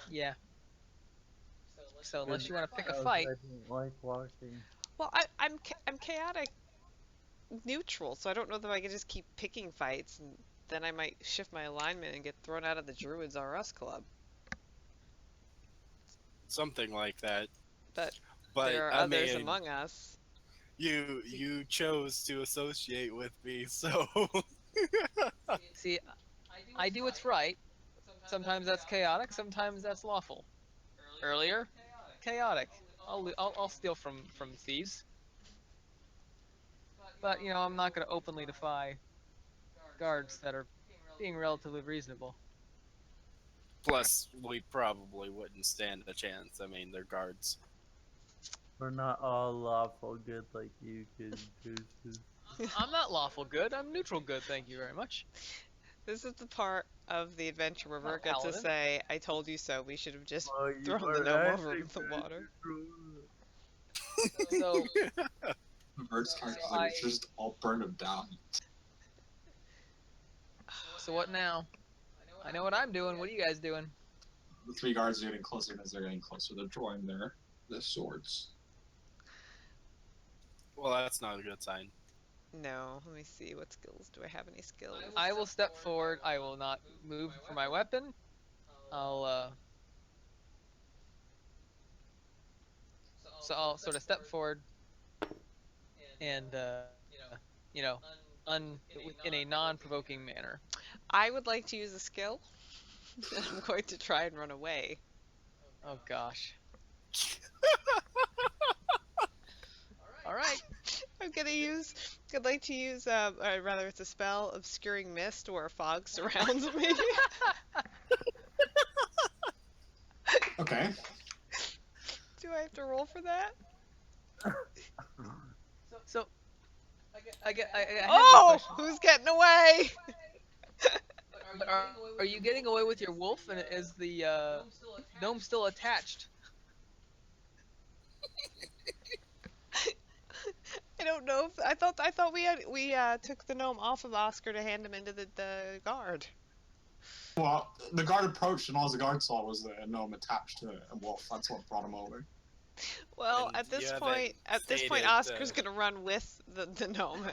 Yeah. So Good. unless you want to pick a Cause fight, I don't like walking. Well, I'm chaotic neutral, so I don't know that I can just keep picking fights, and then I might shift my alignment and get thrown out of the Druids R Us club. Something like that. But But there are I others mean, among us. you chose to associate with me, so see, I do what's right. Sometimes that's chaotic, sometimes that's lawful. Earlier, chaotic. I'll steal from thieves, but I'm not going to openly defy guards that are being relatively reasonable. plus we probably wouldn't stand a chance. I mean, they're guards. We're not all lawful good like you could choose. I'm not lawful good. I'm neutral good. Thank you very much. This is the part of the adventure where I'm not a Virga to paladin. say, "I told you so." We should have just Oh, you thrown the gnome are over acting the very water. neutral. So Bird's character I like just all burn him down. so what now? I know what I'm doing. What are you guys doing? The three guards are getting closer, and as they're getting closer, they're drawing their swords. Well, that's not a good sign. No, let me see. What skills do I have? Any skills? I will step forward. I will not move for my weapon. I'll sort of step forward and un in a non-provoking manner. I would like to use a skill. I'm going to try and run away. Oh gosh. All right. I'm gonna use. I'd like to use. Rather, it's a spell, obscuring mist, where fog surrounds me. Okay. Do I have to roll for that? So I have a Oh, question. who's getting away? But are you getting away with your wolf, and is the gnome still attached? I don't know if I thought we took the gnome off of Oscar to hand him into the guard. Well, the guard approached, and all the guard saw was the gnome attached to a wolf. That's what brought him over. Well, And at you this haven't point, stated, Oscar's gonna run with the gnome.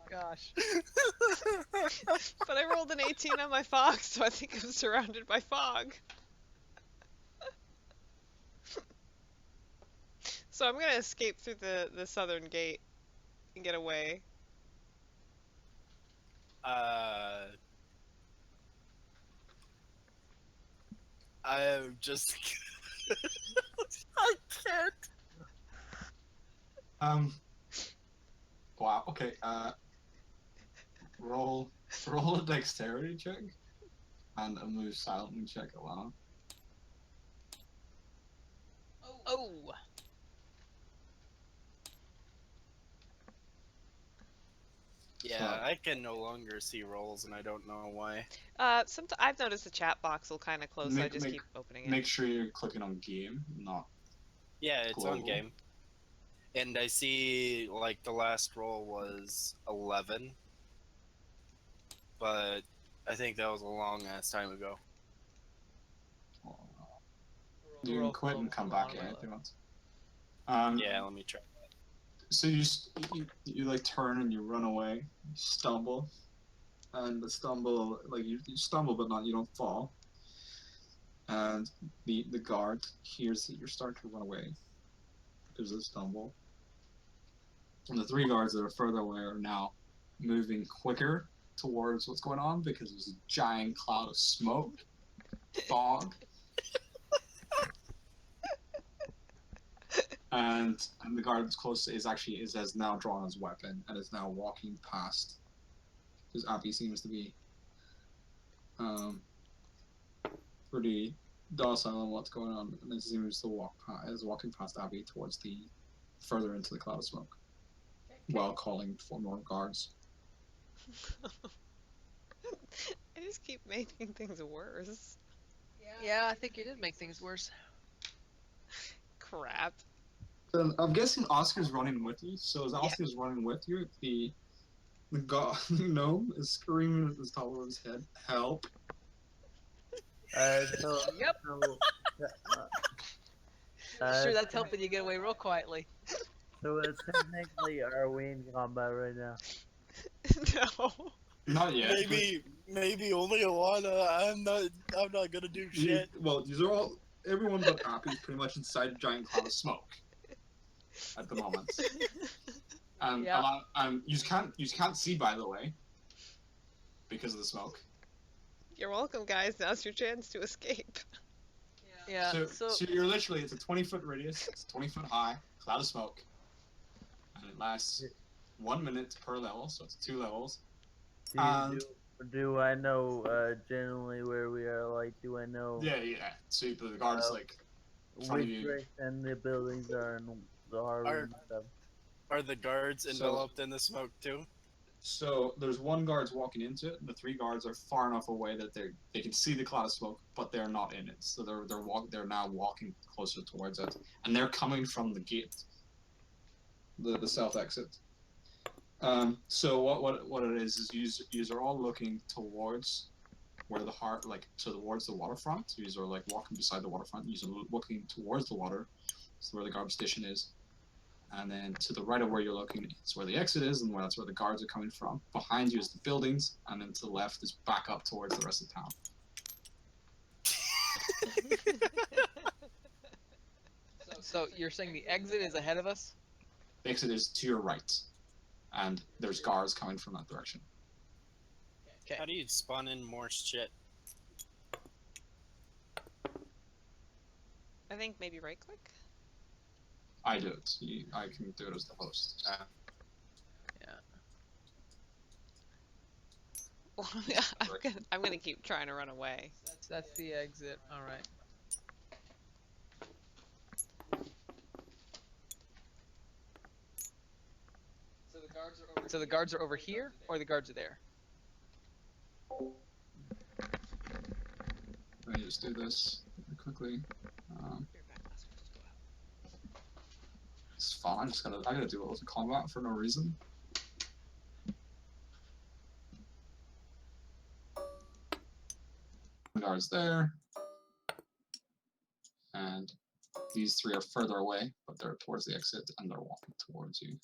Gosh. But I rolled an 18 on my fog, so I think I'm surrounded by fog. So I'm gonna escape through the southern gate and get away. Uh, I'm just. I can't. Um. Wow. Okay. Roll a dexterity check and a move silently check alone. Oh. Yeah, So- I can no longer see rolls, and I don't know why. I've noticed the chat box will kind of close, so I Make- just make- keep opening it. Make sure you're clicking on game, not. Yeah, it's on Global. game. And I see, like, the last roll was 11. But I think that was a long ass time ago. You can quit and come back in if you want. Yeah, let me try. So you like turn and you run away, you stumble, and the stumble like you stumble but not you don't fall. And the guard hears that you're starting to run away. There's a stumble. And the three guards that are further away are now moving quicker towards what's going on because there's a giant cloud of smoke, fog. And the guard that's close has now drawn his weapon and is now walking past. Because Abby seems to be pretty docile on what's going on, and it seems to is walking past Abby towards the further into the cloud of smoke, while calling for more guards. I just keep making things worse. Yeah, I think you did make things worse. Crap. So I'm guessing Oscar's running with you. So as Yeah. Oscar's running with you, the gnome is screaming at the top of his head, "Help!" So, Yep. so, Sure, that's so, helping you get away real quietly. technically, are we in combat right now? No. Not yet. but Maybe only Alana. I'm not gonna do Well, these are all. Everyone but Appy is pretty much inside a giant cloud of smoke at the moment. Yeah. You can't see, by the way, because of the smoke. You're welcome, guys. Now's your chance to escape. Yeah. So you're literally, it's a 20-foot radius, it's 20-foot high, cloud of smoke, and it lasts 1 minute per level, so it's 2 levels. Do, And do I know generally where we are? Like, do I know yeah. So the guard's like in front of which you. direction the buildings are and the harbor and stuff? Are the guards enveloped in the smoke too? So there's one guard's walking into it, and the 3 guards are far enough away that they can see the cloud of smoke, but they're not in it. So they're now walking closer towards it, and they're coming from the gate, the south exit. So what it is you are all looking towards where the heart, like, so towards the waterfront. You are like walking beside the waterfront. You are looking towards the water, so where the guard station is. And then to the right of where you're looking is where the exit is, and that's where the guards are coming from. Behind you is the buildings, and then to the left is back up towards the rest of town. So you're saying the exit is ahead of us? The exit is to your right, and there's guards coming from that direction. Okay. How do you spawn in more shit? I think maybe right click. I do it. I can do it as the host. Yeah. I'm gonna keep trying to run away. That's the exit. All right. So the guards are over here, or the guards are there? Let me just do this really quickly. It's fine. I gotta do it with combat for no reason. The guards there, and these 3 are further away, but they're towards the exit, and they're walking towards you.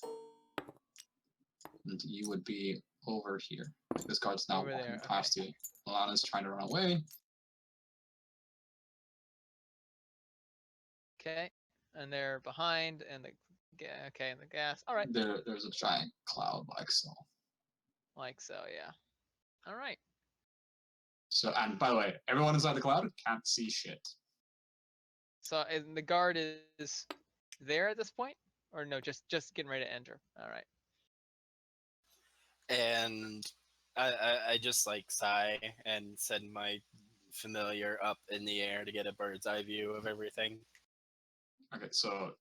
And you would be over here. This guard's now Over walking there, past you. Alana's trying to run away. Okay. And they're behind, and okay, and the gas. All right. There's a giant cloud like so. Like so, yeah. All right. So, and by the way, everyone inside the cloud can't see shit. So and the guard is there at this point, or no? Just getting ready to enter. All right. And I just like sigh and send my familiar up in the air to get a bird's eye view of everything. Okay, so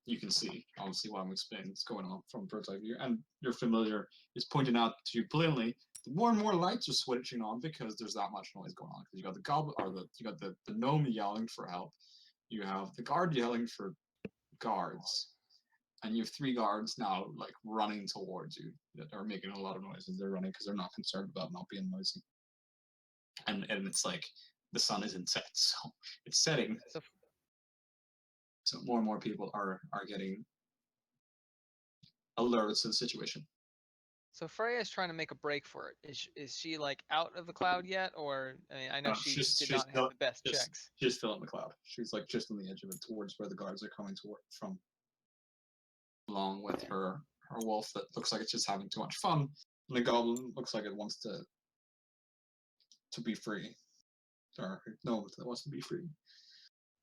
you can see, obviously, what I'm explaining is going on from bird's eye view, and your familiar is pointing out to you plainly. More and more lights are switching on because there's that much noise going on. Because you got the goblin, or you got the gnome yelling for help. You have the guard yelling for guards, and you have 3 guards now like running towards you that are making a lot of noise as they're running because they're not concerned about not being noisy. And it's like the sun isn't set, so it's setting. So more and more people are getting alerts to the situation. So Freya is trying to make a break for it. Is she like out of the cloud yet, or I mean, I know No, she she's did not have the best checks. She's still in the cloud. She's like just on the edge of it, towards where the guards are coming from, along with her wolf that looks like it's just having too much fun, and the goblin looks like it wants to be free. Or no, that wants to be free.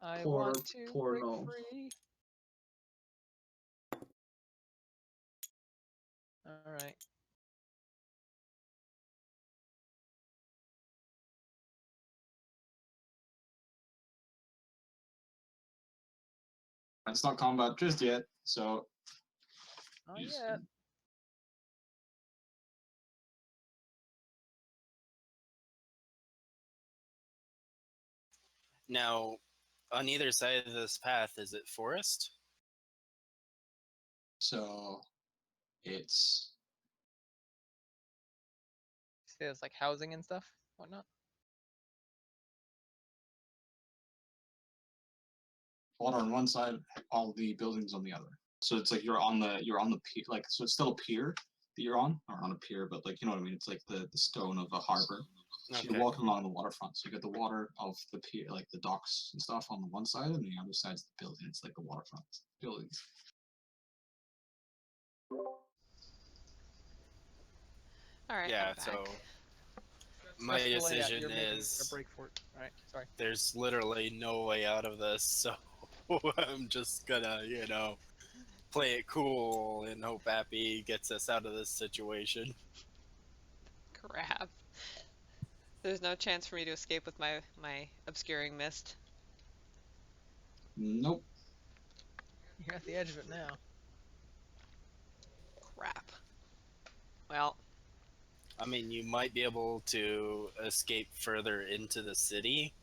I Poor- want to poor break gnome. free. All right. It's not combat just yet, so. Oh you just- yeah. Now, on either side of this path, is it forest? So, it's See, it's like housing and stuff, whatnot. water on one side, all the buildings on the other. So it's like you're on the pier, like so it's still a pier that you're on, or on a pier, but like you know what I mean. It's like the stone of a harbor. So Okay. you're walking along the waterfront. So you get the water of the pier, like the docks and stuff, on the one side, and the other side's the building. It's like the waterfront buildings. All right. Yeah, I'm back. so my Stressful layout, decision you're making is a break for it. All right, sorry. there's literally no way out of this, so I'm just gonna, play it cool and hope Appy gets us out of this situation. Crap. There's no chance for me to escape with my obscuring mist. Nope. You're at the edge of it now. Crap. Well, I mean, you might be able to escape further into the city.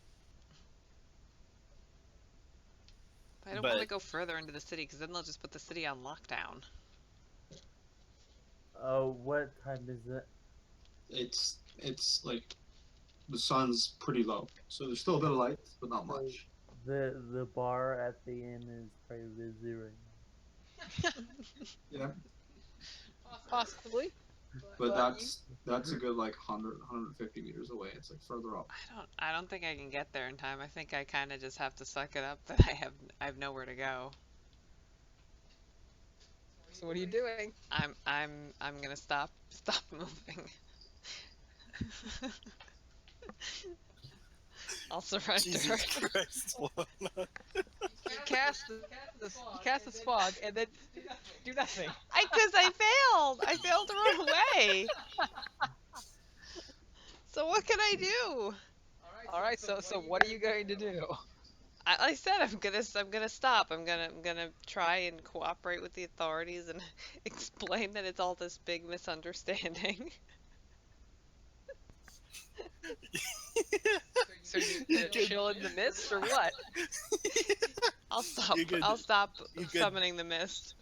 I don't want to But- go further into the city because then they'll just put the city on lockdown. Oh, what time is it? It's like the sun's pretty low, so there's still a bit of light, but not much. The bar at the inn is pretty busy right now. Yeah, Possibly. but But that's a good like 150 meters away. It's like further up. I don't think I can get there in time. I think I kind of just have to suck it up that I have nowhere to go. So what are you doing? I'm gonna stop moving. I'll surrender. Jesus Christ, Lana. You cast this fog and then do nothing. Because I failed. I failed to run away. So what can I do? All right. So what are you going to do? I said I'm gonna stop. I'm gonna try and cooperate with the authorities and explain that it's all this big misunderstanding. So you gonna chill in the mist or what? You could- I'll stop you could- summoning the mist.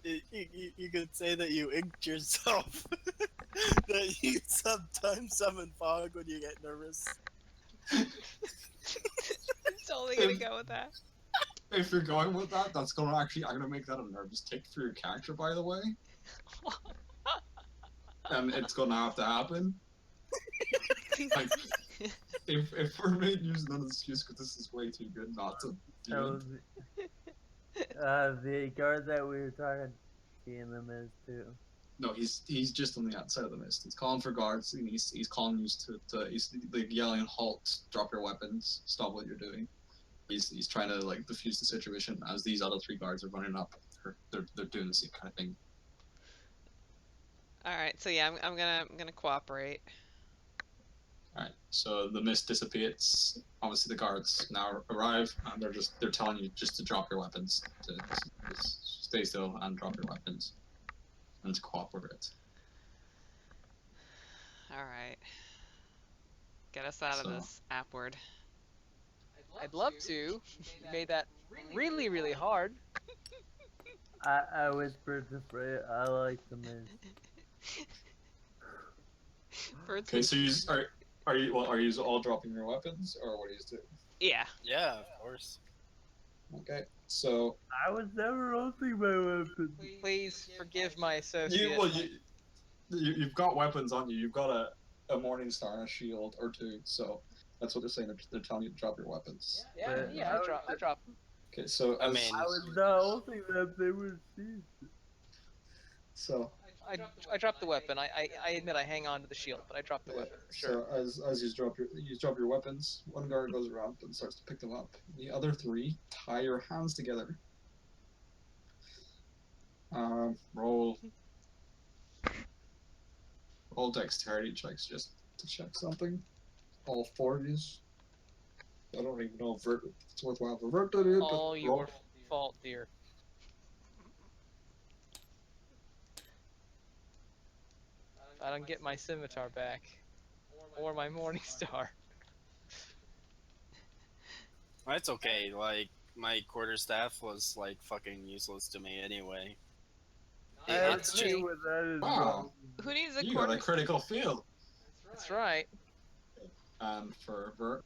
You could say that you inked yourself. That you sometimes summon fog when you get nervous. It's only gonna go with that. If you're going with that, that's gonna actually I'm gonna make that a nervous tick for your character, by the way, and it's gonna have to happen. Like, if we're made using an excuse because this is way too good not to do So it. the guard that we were talking to in the mist too. No, he's just on the outside of the mist. He's calling for guards, and he's calling you to he's like yelling, "Halt! Drop your weapons! Stop what you're doing!" He's trying to like defuse the situation as these other three guards are running up. They're doing the same kind of thing. All right, so yeah, I'm gonna cooperate. All right, so the mist dissipates. Obviously, the guards now arrive, and they're telling you just to drop your weapons, to just stay still and drop your weapons, and to cooperate. All right, get us out of So- this upward. I'd love to. You made that really, really hard. I whispered to Freya, I like the mist. Birds Okay, and- so are you all dropping your weapons, or what are you doing? yeah. Yeah, of course. Okay, so I was never holding my weapon. Please forgive my associate. you've got weapons on you. You've got a Morning Star and a shield or two. So that's what they're saying. They're telling you to drop your weapons. Yeah, I drop. Okay, so I as, mean- I was not holding them, they were seized. so I dropped the weapon. I admit I hang on to the shield, but I dropped the weapon for sure. So as you drop your weapons, one guard goes around and starts to pick them up. The other three tie your hands together. Roll dexterity checks just to check something. All four of these. I don't even know if it's worthwhile for Vert to do it, but All roll. your fault, dear. If I don't get my scimitar back, or my Morning Star. That's okay. Like, my quarterstaff was like fucking useless to me anyway. I It's agree me. with that as Wow. well. Who needs a You got a quarter? critical field. That's right. And for Vert,